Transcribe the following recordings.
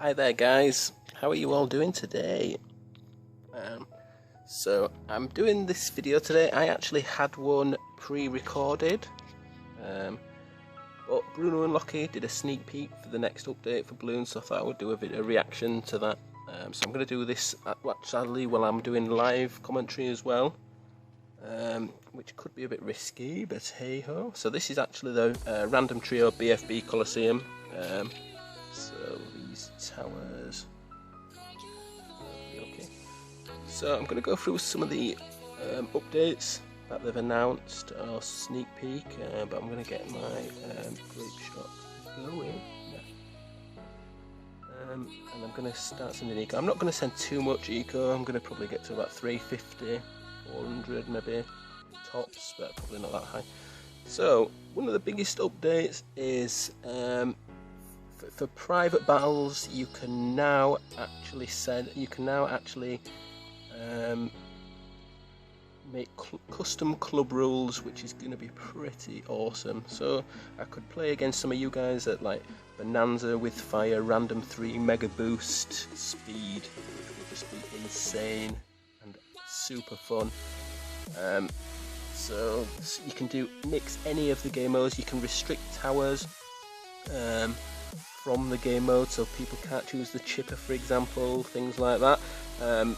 Hi there guys, how are you all doing today? So I'm doing this video today. I actually had one pre-recorded, but Bruno and Lockie did a sneak peek for the next update for Bloons, so I thought I would do a reaction to that. So I'm going to do this sadly while I'm doing live commentary as well, which could be a bit risky, but hey ho. So this is actually the random trio BFB Colosseum. So these towers. Okay. So I'm going to go through some of the updates that they've announced, or sneak peek, but I'm going to get my grape shot going. And I'm going to start sending eco. I'm not going to send too much eco. I'm going to probably get to about 350, 400 maybe tops, but probably not that high. So one of the biggest updates is for private battles, you can now actually make custom club rules, which is going to be pretty awesome. So I could play against some of you guys at like Bonanza with fire, random 3 mega boost speed, which would just be insane and super fun. So you can mix any of the game modes. You can restrict towers from the game mode, so people can't choose the chipper, for example, things like that. And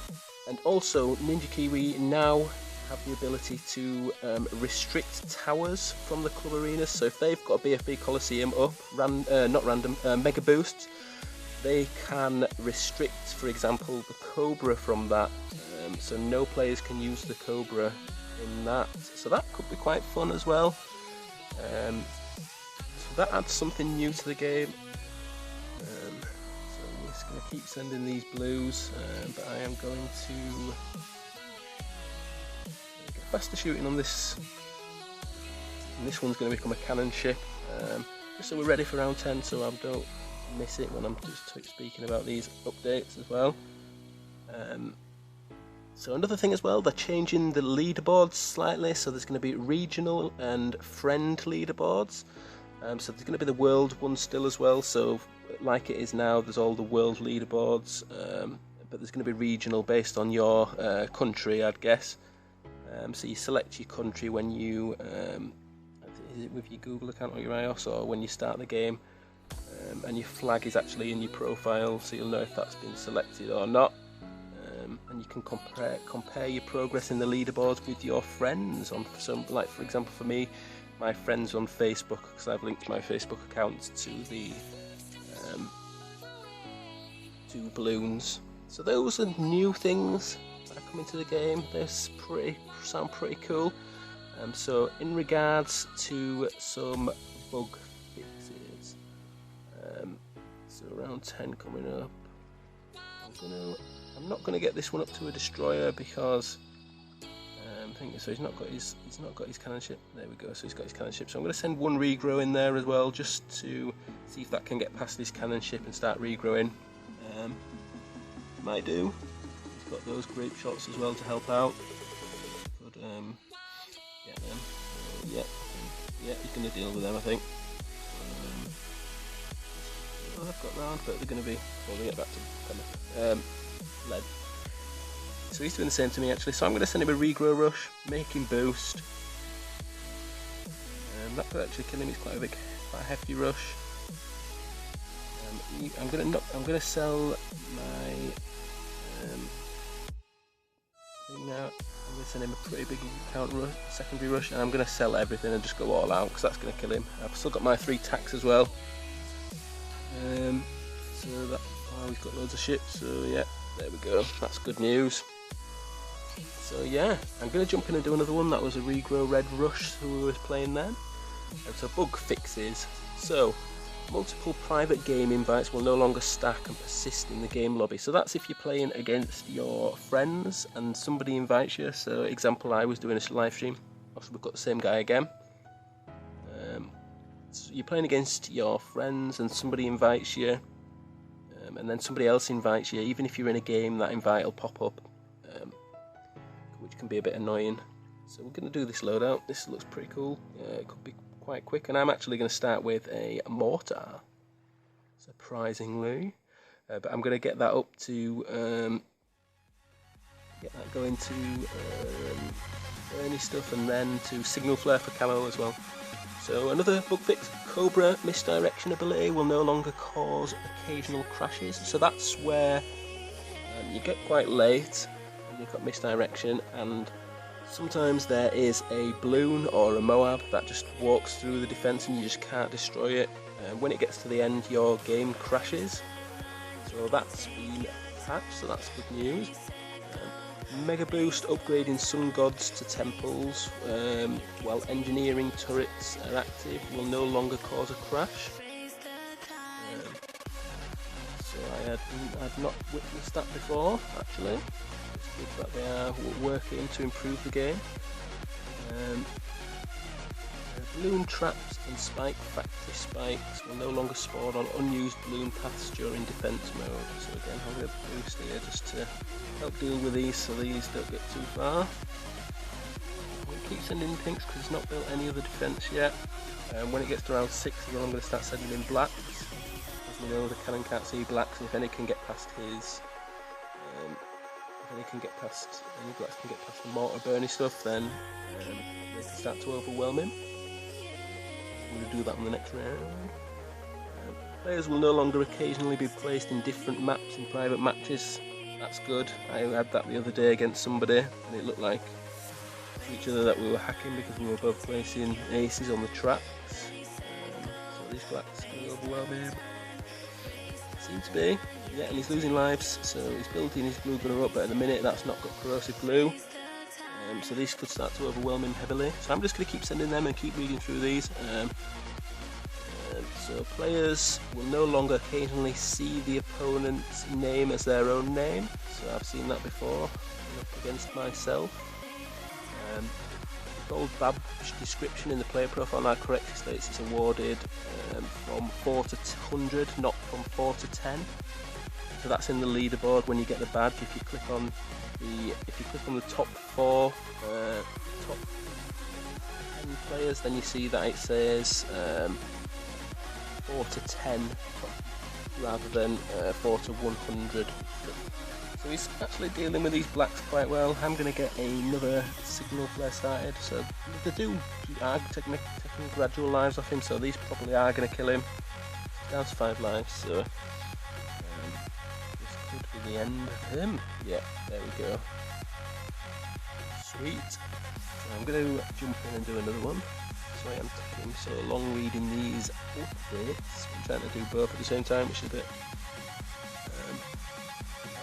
also Ninja Kiwi now have the ability to restrict towers from the club arenas. So if they've got a BFB Colosseum up, mega boosts, they can restrict, for example, the Cobra from that. So no players can use the Cobra in that. So that could be quite fun as well. So that adds something new to the game. So I'm just going to keep sending these blues, but I am going to get faster shooting on this. And this one's going to become a cannon ship, just so we're ready for round 10, so I don't miss it when I'm just speaking about these updates as well. So another thing as well, they're changing the leaderboards slightly, so there's going to be regional and friend leaderboards. So there's going to be the world one still as well, so like it is now, there's all the world leaderboards, but there's going to be regional based on your country, I'd guess. So you select your country when you, is it with your Google account or your iOS, or when you start the game, and your flag is actually in your profile, so you'll know if that's been selected or not. And you can compare your progress in the leaderboards with your friends on some, like for example for me, my friends on Facebook, because I've linked my Facebook account to the to Bloons. So those are new things that are coming to the game. They sound pretty cool. So in regards to some bug fixes, so round 10 coming up. I'm not gonna get this one up to a destroyer because I think so. He's not got his cannon ship. There we go. So he's got his cannon ship. So I'm going to send one regrow in there as well, just to see if that can get past his cannon ship and start regrowing. Might do. He's got those grape shots as well to help out. Could get them. Yeah, he's going to deal with them, I think. I've got round, but they're going to be holding it back to lead. So he's doing the same to me actually, so I'm going to send him a regrow rush, make him boost. That could actually kill him. He's quite a hefty rush. I'm going to sell my thing now. I'm going to send him a pretty big counter rush, secondary rush, and I'm going to sell everything and just go all out because that's going to kill him. I've still got my 3 tacks as well. So that he's got loads of ships. So yeah, there we go. That's good news. So yeah, I'm going to jump in and do another one. That was a regrow red rush who we were playing then. So bug fixes. So multiple private game invites will no longer stack and persist in the game lobby. So that's if you're playing against your friends and somebody invites you. So example, I was doing a live stream. Also, we've got the same guy again. So you're playing against your friends and somebody invites you, and then somebody else invites you. Even if you're in a game, that invite will pop up, which can be a bit annoying. So we're going to do this loadout. This looks pretty cool. It could be quite quick, and I'm actually going to start with a mortar, surprisingly. but I'm going to get that up to get that going to Ernie stuff, and then to Signal Flare for camo as well. So another bug fix, Cobra misdirection ability will no longer cause occasional crashes. So that's where you get quite late and you've got misdirection, and sometimes there is a Bloon or a Moab that just walks through the defence and you just can't destroy it. When it gets to the end, your game crashes. So that's been patched, so that's good news. Mega boost upgrading Sun Gods to temples while engineering turrets are active will no longer cause a crash. So I had not witnessed that before, actually. It's good that they are working to improve the game. Balloon traps and spike factory spikes will no longer spawn on unused balloon paths during defense mode. So again, I'll get a boost here just to help deal with these so these don't get too far. We'll keep sending pinks because it's not built any other defense yet. When it gets to round 6, I'm going to start sending in blacks. As we know, the cannon can't see blacks, and if any can get past his any blacks can get past the mortar burning stuff, then they can start to overwhelm him. I'm going to do that in the next round. Players will no longer occasionally be placed in different maps in private matches. That's good. I had that the other day against somebody, and it looked like to each other that we were hacking because we were both placing aces on the traps. So these blacks are going to overwhelm him. Seems to be. Yeah, and he's losing lives, so he's building his glue gunner up, but at the minute that's not got corrosive glue. So these could start to overwhelm him heavily. So I'm just going to keep sending them and keep reading through these. So players will no longer occasionally see the opponent's name as their own name. So I've seen that before, up against myself. The gold badge description in the player profile now correctly states it's awarded from 4 to 100, not from 4 to 10. So that's in the leaderboard when you get the badge. If you click on the top 4 top 10 players, then you see that it says 4 to 10 rather than 4 to 100. So he's actually dealing with these blacks quite well. I'm going to get another signal flare started. So they are taking gradual lives off him, so these probably are going to kill him. Down to 5 lives, so this could be the end of him. Yeah, there we go. Sweet. So I'm going to jump in and do another one. Sorry I'm taking so long reading these updates. I'm trying to do both at the same time, which is a bit...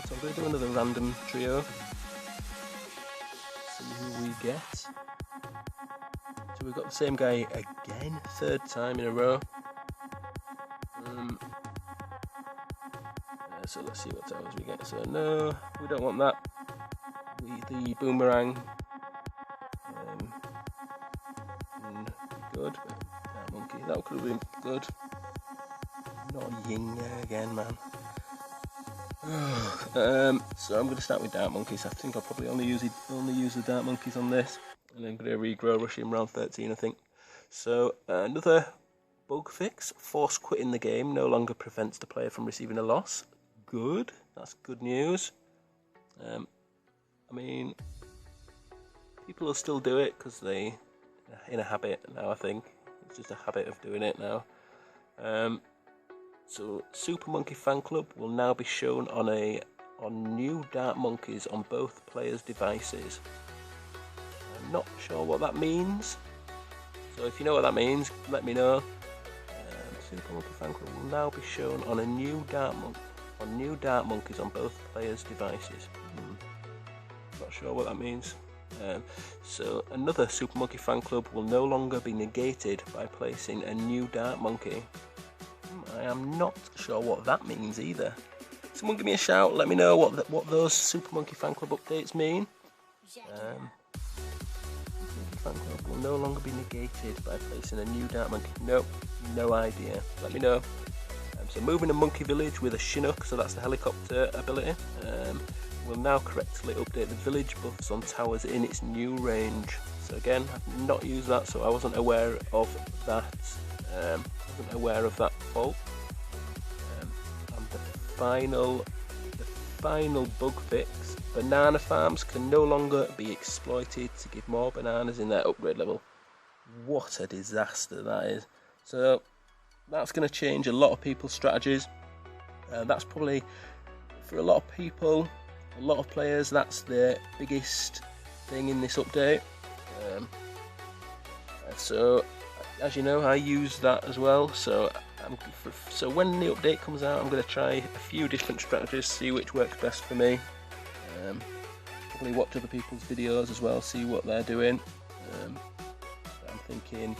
so I'm going to do another random trio. See who we get. So we've got the same guy again, 3rd time in a row. So let's see what towers we get. So no, we don't want that. The boomerang. Good. That monkey. That could have been good. Not Ying again, man. So I'm going to start with Dark Monkeys. I think I'll probably only use the Dark Monkeys on this, and then I'm going to regrow rush him round 13, I think. So another bug fix: force quitting the game no longer prevents the player from receiving a loss. Good. That's good news. I mean, people will still do it because they in a habit now. I think it's just a habit of doing it now. So Super Monkey Fan Club will now be shown on new Dark Monkeys on both players' devices. I'm not sure what that means, so if you know what that means, let me know. Super Monkey Fan Club will now be shown on new Dark Monkeys on both players' devices. Not sure what that means. So another Super Monkey Fan Club will no longer be negated by placing a new Dark Monkey. I am not sure what that means either. Someone give me a shout, let me know what those Super Monkey Fan Club updates mean. Super Fan Club will no longer be negated by placing a new Dark Monkey. Nope, no idea. Let me know. So moving a monkey village with a Chinook, so that's the helicopter ability, will now correctly update the village buffs on towers in its new range. So again, I've not used that, so I wasn't aware of that. Fault. And the final bug fix. Banana farms can no longer be exploited to give more bananas in their upgrade level. What a disaster that is. So that's going to change a lot of people's strategies. That's probably, for a lot of people, a lot of players, that's the biggest thing in this update. So as you know, I use that as well. So when the update comes out, I'm going to try a few different strategies, see which works best for me. Probably watch other people's videos as well, see what they're doing. I'm thinking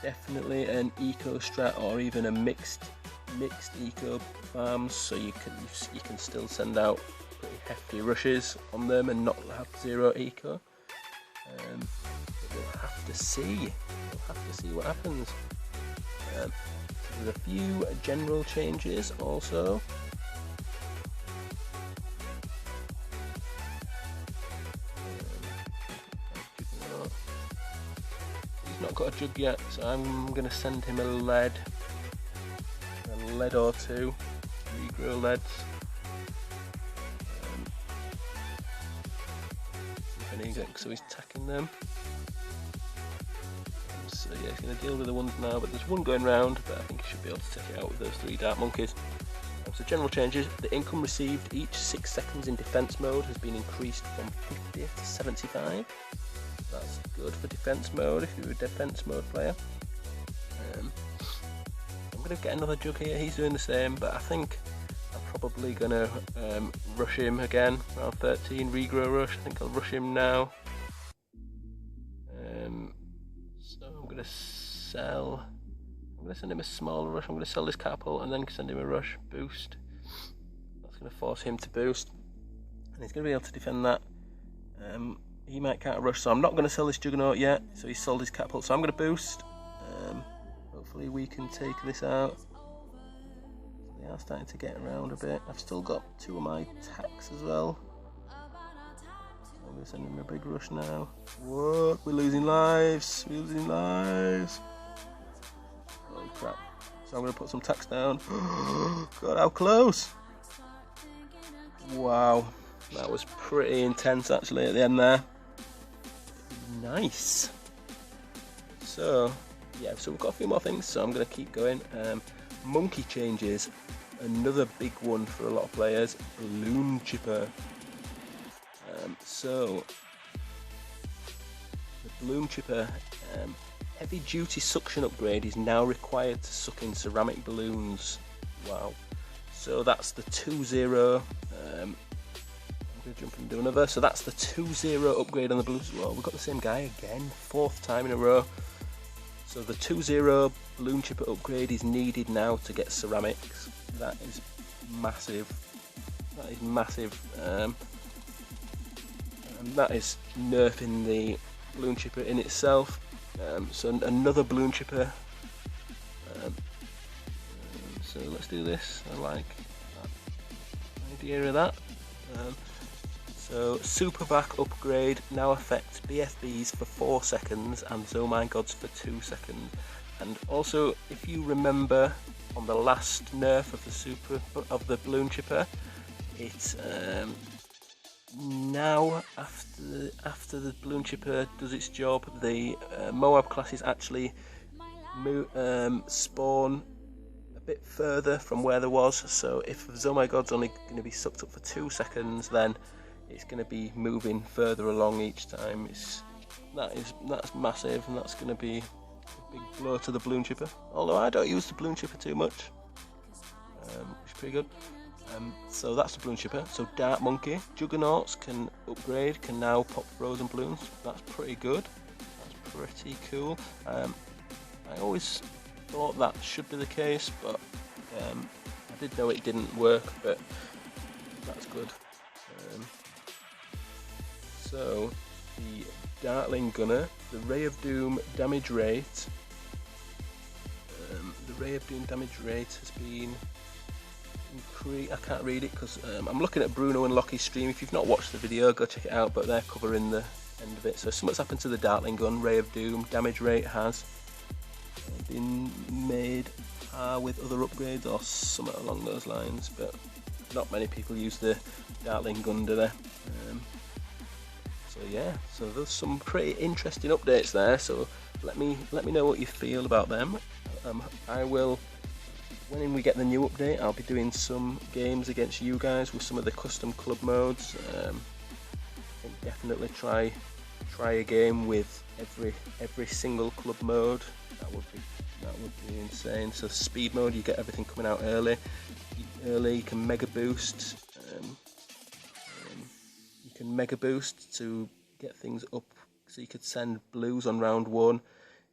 definitely an eco strat or even a mixed eco farms, so you can still send out pretty hefty rushes on them and not have 0 eco. But we'll have to see. We'll have to see what happens. There's a few general changes also. He's not got a jug yet, so I'm going to send him a lead or two, regrow leads. So he's attacking them. So yeah, he's going to deal with the ones now, but there's one going round, but I think he should be able to take it out with those 3 dark monkeys. So general changes: the income received each 6 seconds in defense mode has been increased from 50 to 75. That's good for defense mode if you're a defense mode player. I'm going to get another jug here. He's doing the same, but I think I'm probably going to rush him again around 13, regrow rush. I think I'll rush him now. So I'm going to send him a smaller rush. I'm going to sell this catapult and then send him a rush boost. That's going to force him to boost, and he's going to be able to defend that. He might counter rush, so I'm not going to sell this juggernaut yet. So he's sold his catapult, so I'm going to boost. Hopefully we can take this out. They are starting to get around a bit. I've still got 2 of my attacks as well. I'm going to send him a big rush now. What? We're losing lives. We're losing lives. Holy crap. So I'm going to put some attacks down. God, how close. Wow. That was pretty intense actually at the end there. Nice. So yeah, so we've got a few more things, so I'm going to keep going. Monkey changes, another big one for a lot of players. Balloon chipper. So the balloon chipper heavy duty suction upgrade is now required to suck in ceramic balloons. Wow. So that's the 2-0. I'm going to jump and do another. So that's the 2-0 upgrade on the balloons. Well, we've got the same guy again, 4th time in a row. So the 2-0 balloon chipper upgrade is needed now to get ceramics. That is massive. That is massive. And that is nerfing the balloon chipper in itself. So another balloon chipper. So let's do this. I like that idea of that. So Super Back upgrade now affects BFBs for 4 seconds and Oh My Gods for 2 seconds. And also, if you remember on the last nerf of the balloon chipper, it's now after the balloon chipper does its job, the Moab classes actually spawn a bit further from where there was. So if Oh My God's only going to be sucked up for 2 seconds, then it's going to be moving further along each time. That's massive, and that's going to be a big blow to the balloon chipper. Although I don't use the balloon chipper too much, which is pretty good. So that's the balloon chipper. So Dark Monkey Juggernauts can upgrade, can now pop frozen balloons. That's pretty good. That's pretty cool. I always thought that should be the case, but I did know it didn't work, but that's good. So the Dartling Gunner, the Ray of Doom damage rate. The Ray of Doom damage rate has been increased. I can't read it because I'm looking at Bruno and Lockie's stream. If you've not watched the video, go check it out. But they're covering the end of it. So something's happened to the Dartling Gun. Ray of Doom damage rate has been made with other upgrades or something along those lines. But not many people use the Dartling gun, do they? So yeah, so there's some pretty interesting updates there. So let me know what you feel about them. I will, when we get the new update, I'll be doing some games against you guys with some of the custom club modes. I think definitely try a game with every single club mode. That would be insane. So speed mode, you get everything coming out early. You can mega boost. You can mega boost to get things up. So you could send blues on round 1. You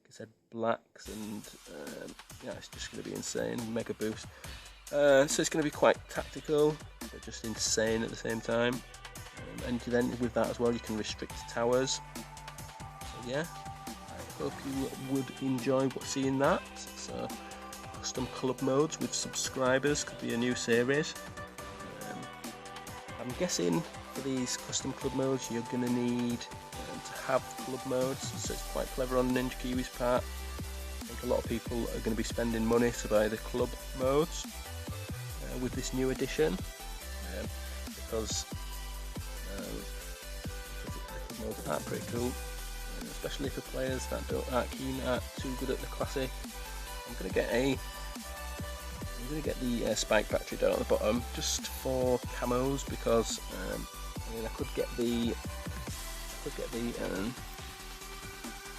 could send blacks, and yeah, it's just going to be insane. Mega boost. So it's going to be quite tactical, but just insane at the same time. And then with that as well, you can restrict towers. So yeah, I hope you would enjoy seeing that. So custom club modes with subscribers could be a new series. I'm guessing for these custom club modes you're going to need to have club modes, so it's quite clever on Ninja Kiwi's part. I think a lot of people are going to be spending money to buy the club modes with this new edition, because the club modes are pretty cool, especially for players that aren't too good at the classic. I'm going to get the Spike Factory down at the bottom just for camos, because I mean, I could get the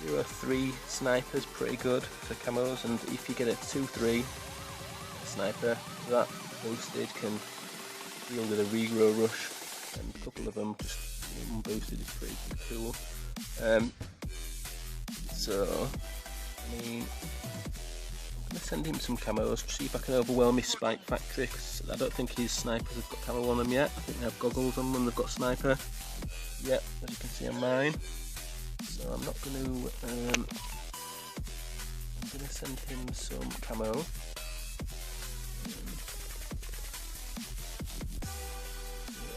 0-3 snipers pretty good for camos, and if you get a 2-3 sniper, that boosted can deal with a regrow rush, and a couple of them just unboosted is pretty cool. So I mean, I'm going to send him some camos, see if I can overwhelm his Spike Factory, because I don't think his snipers have got camo on them yet. I think they have goggles on them and they've got sniper. Yep, as you can see on mine. So I'm not going to, I'm going to send him some camo.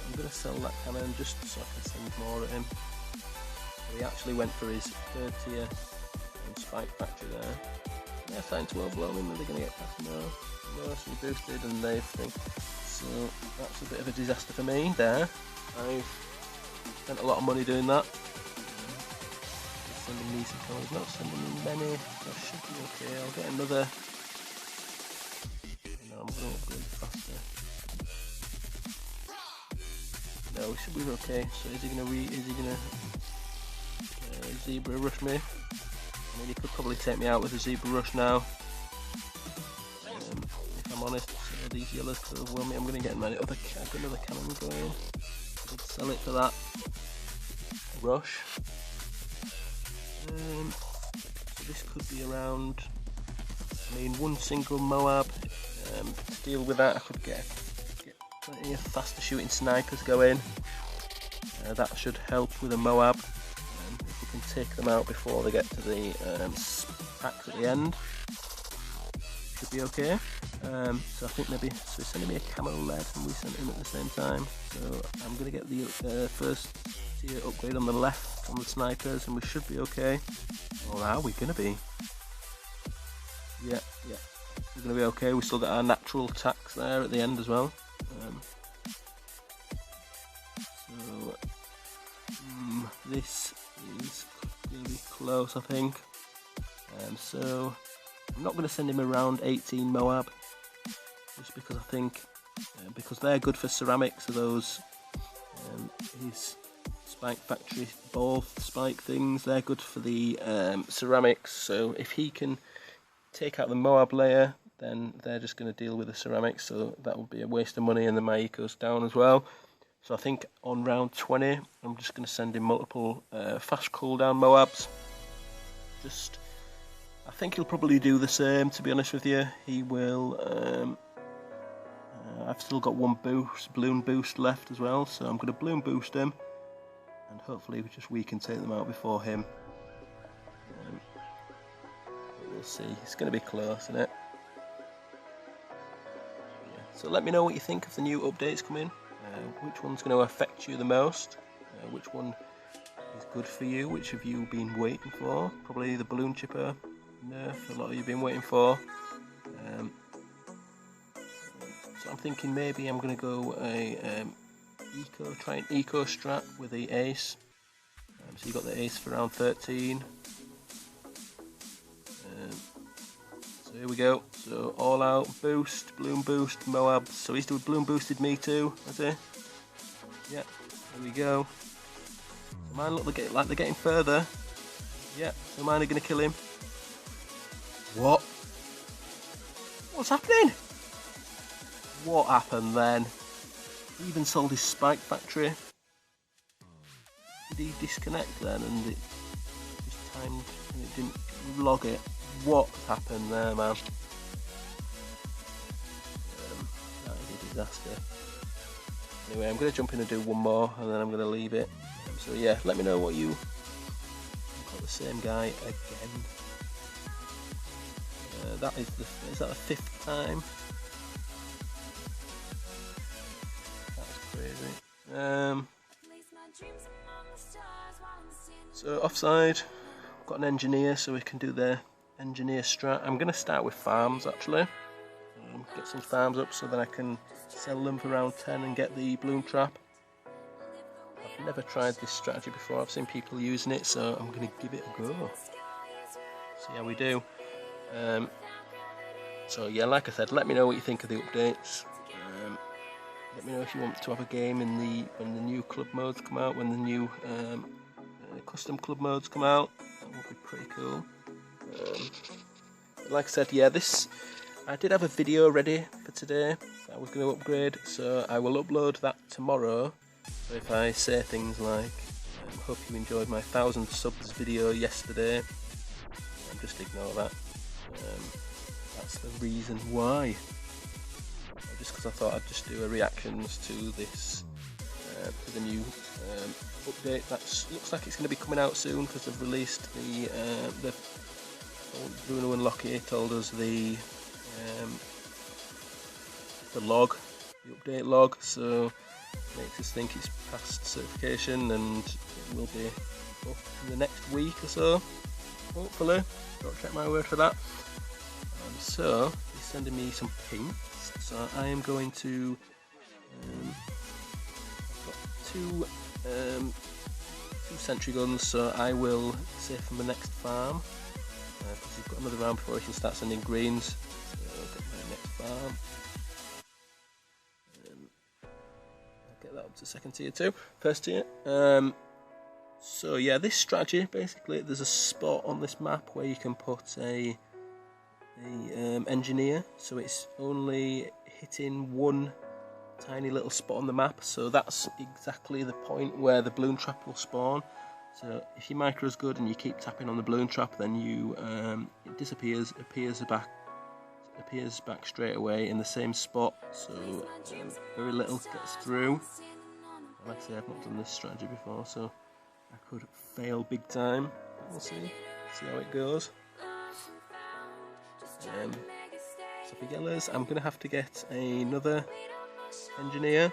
I'm going to sell that cannon just so I can send more at him. So he actually went for his 3rd tier Spike Factory there. They're starting to overwhelm him. Are they going to get past? No, so he boosted and they think. So that's a bit of a disaster for me there. I've spent a lot of money doing that. Sending me some colours, not sending me many. That should be okay. I'll get another. No, I'm going to upgrade faster. No, we should be okay. So is he going to zebra rush me? I mean, he could probably take me out with a zebra rush now. If I'm honest, so these yellows could overwhelm me. I'm going to get another cannon going. I could sell it for that rush. So this could be around. I mean, one single Moab. To deal with that, I could get plenty of faster shooting snipers going. That should help with a Moab. If we can take them out before they get to the packs at the end, should be okay. So I think maybe so he's sending me a camo lead and we sent him at the same time. So I'm going to get the first tier upgrade on the left on the snipers and we should be okay. Or are we going to be? Yeah, we're going to be okay. We still got our natural attacks there at the end as well. So this is going to be close, I think. So I'm not going to send him around 18 Moab, just because I think because they're good for ceramics. So those his Spike Factory ball spike things, they're good for the ceramics. So if he can take out the Moab layer, then they're just going to deal with the ceramics. So that would be a waste of money, and then my eco's down as well. So I think on round 20, I'm just going to send him multiple fast cooldown Moabs. I think he'll probably do the same, to be honest with you. He will. I've still got one balloon boost left as well, so I'm going to balloon boost him, and hopefully we can take them out before him. We'll see. It's going to be close, isn't it? Yeah. So let me know what you think of the new updates coming. Which one's going to affect you the most? Which one is good for you? Which have you been waiting for? Probably the balloon chipper nerf. A lot of you have been waiting for. So So I'm thinking maybe I'm going to go try an eco strat with the ace. So you got the ace for round 13. So here we go. So all out boost, balloon boost, Moab. So he's doing balloon boosted me too, has he? Yeah, there we go. So mine look like they're getting further. Yeah, so mine are going to kill him. What? What's happening? What happened then? He even sold his spike factory. Did he disconnect then and it just timed and it didn't log it? What happened there, man? That is a disaster. Anyway, I'm going to jump in and do one more and then I'm going to leave it. So yeah, let me know what you... I've got the same guy again. Is that the 5th time? That's crazy. So offside, got an engineer so we can do the engineer strat. I'm going to start with farms actually. Get some farms up so then I can sell them for round 10 and get the bloom trap. I've never tried this strategy before, I've seen people using it, so I'm going to give it a go. See how we do. So yeah, like I said, let me know what you think of the updates. Let me know if you want to have a game when the new club modes come out, when the new custom club modes come out. That would be pretty cool. Like I said, yeah, I did have a video ready for today that I was going to upgrade, so I will upload that tomorrow. So if I say things like, hope you enjoyed my 1000 subs video yesterday, just ignore that. That's the reason why. Just because I thought I'd just do a reactions to this, to the new update. That looks like it's going to be coming out soon because they've released the Bruno and Lockie told us the log, the update log, so makes us think it's past certification and it will be up in the next week or so, hopefully. Don't check my word for that. So he's sending me some pinks, so I am going to I've got two sentry guns, so I will save for my next farm because he's got another round before he can start sending greens. So I'll get my next farm. I'll get that up to second tier too, first tier. So yeah, this strategy, basically there's a spot on this map where you can put a engineer, so it's only hitting one tiny little spot on the map, so that's exactly the point where the balloon trap will spawn. So if your micro is good and you keep tapping on the balloon trap, then it disappears, appears back straight away in the same spot, so very little gets through. Like I say, I've not done this strategy before, so I could fail big time. We'll see how it goes. So for yellows, I'm going to have to get another engineer.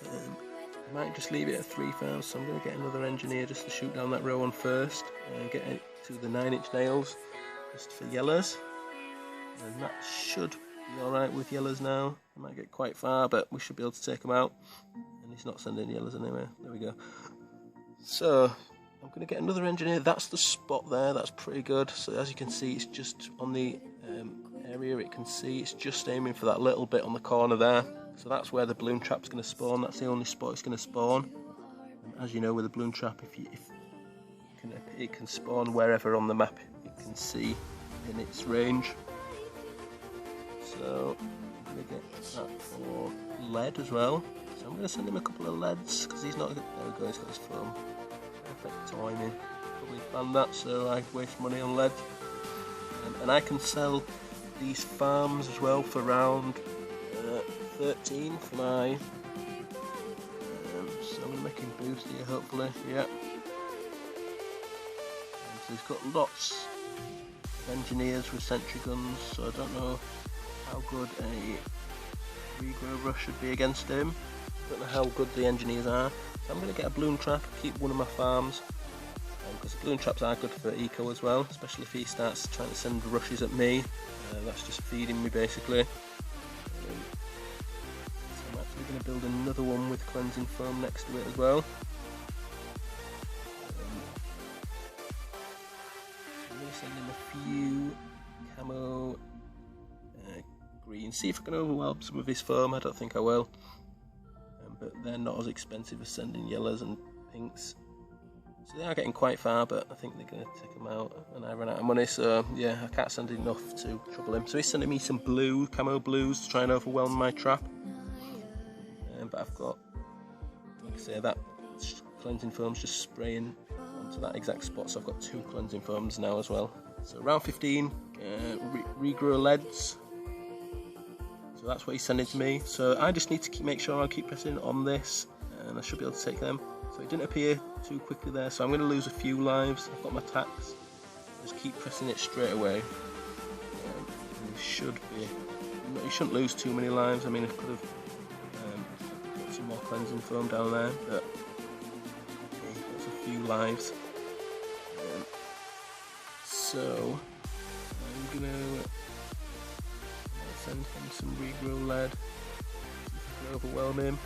I might just leave it at 3 farms, so I'm going to get another engineer just to shoot down that row on first and get it to the 9-inch nails just for yellows. And that should be alright with yellows now. I might get quite far, but we should be able to take them out. And he's not sending yellows anyway. There we go. So I'm going to get another engineer. That's the spot there. That's pretty good. So as you can see, it's just on the area it can see. It's just aiming for that little bit on the corner there. So that's where the balloon trap's going to spawn. That's the only spot it's going to spawn. And as you know, with a balloon trap, it can spawn wherever on the map it can see in its range. So I'm going to get that for lead as well. So I'm going to send him a couple of leads because he's not. There we go. He's got his foam. Perfect timing. Probably planned that, so I waste money on lead. And I can sell these farms as well for round 13 for my. So I'm going to make him boost here, hopefully. Yeah. So he's got lots of engineers with sentry guns, so I don't know how good a regrow rush should be against him. I don't know how good the engineers are. So I'm going to get a balloon trap, keep one of my farms, because balloon traps are good for eco as well, especially if he starts trying to send rushes at me. That's just feeding me basically. going to build another one with cleansing foam next to it as well. I'm going to send in a few camo green. See if I can overwhelm some of his foam. I don't think I will, but they're not as expensive as sending yellows and pinks. So they are getting quite far, but I think they're going to take them out, and I ran out of money, so yeah, I can't send enough to trouble him. So he's sending me some blue, camo blues, to try and overwhelm my trap. But I've got, like I say, that cleansing foam's just spraying onto that exact spot, so I've got 2 cleansing foams now as well. So round 15, regrow leads. So that's what he's sending to me. So I just need to make sure I keep pressing on this, and I should be able to take them. So it didn't appear too quickly there, so I'm going to lose a few lives. I've got my tax. Just keep pressing it straight away. You shouldn't lose too many lives. I mean, I could have got some more cleansing foam down there, but okay, that's a few lives. So I'm going to send him some regrow lead. See if I can overwhelm him.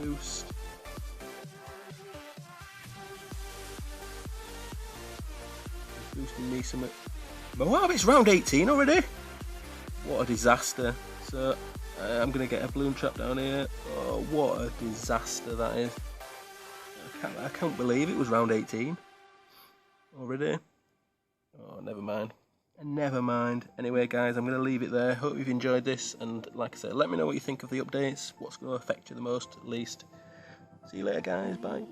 Boost. He's boosting me some. Wow, it's round 18 already. What a disaster. So I'm gonna get a balloon trap down here. Oh, what a disaster that is. I can't believe it was round 18 already. Oh, never mind. Never mind. Anyway, guys, I'm going to leave it there. Hope you've enjoyed this, and like I said, let me know what you think of the updates. What's going to affect you the most, at least. See you later, guys. Bye.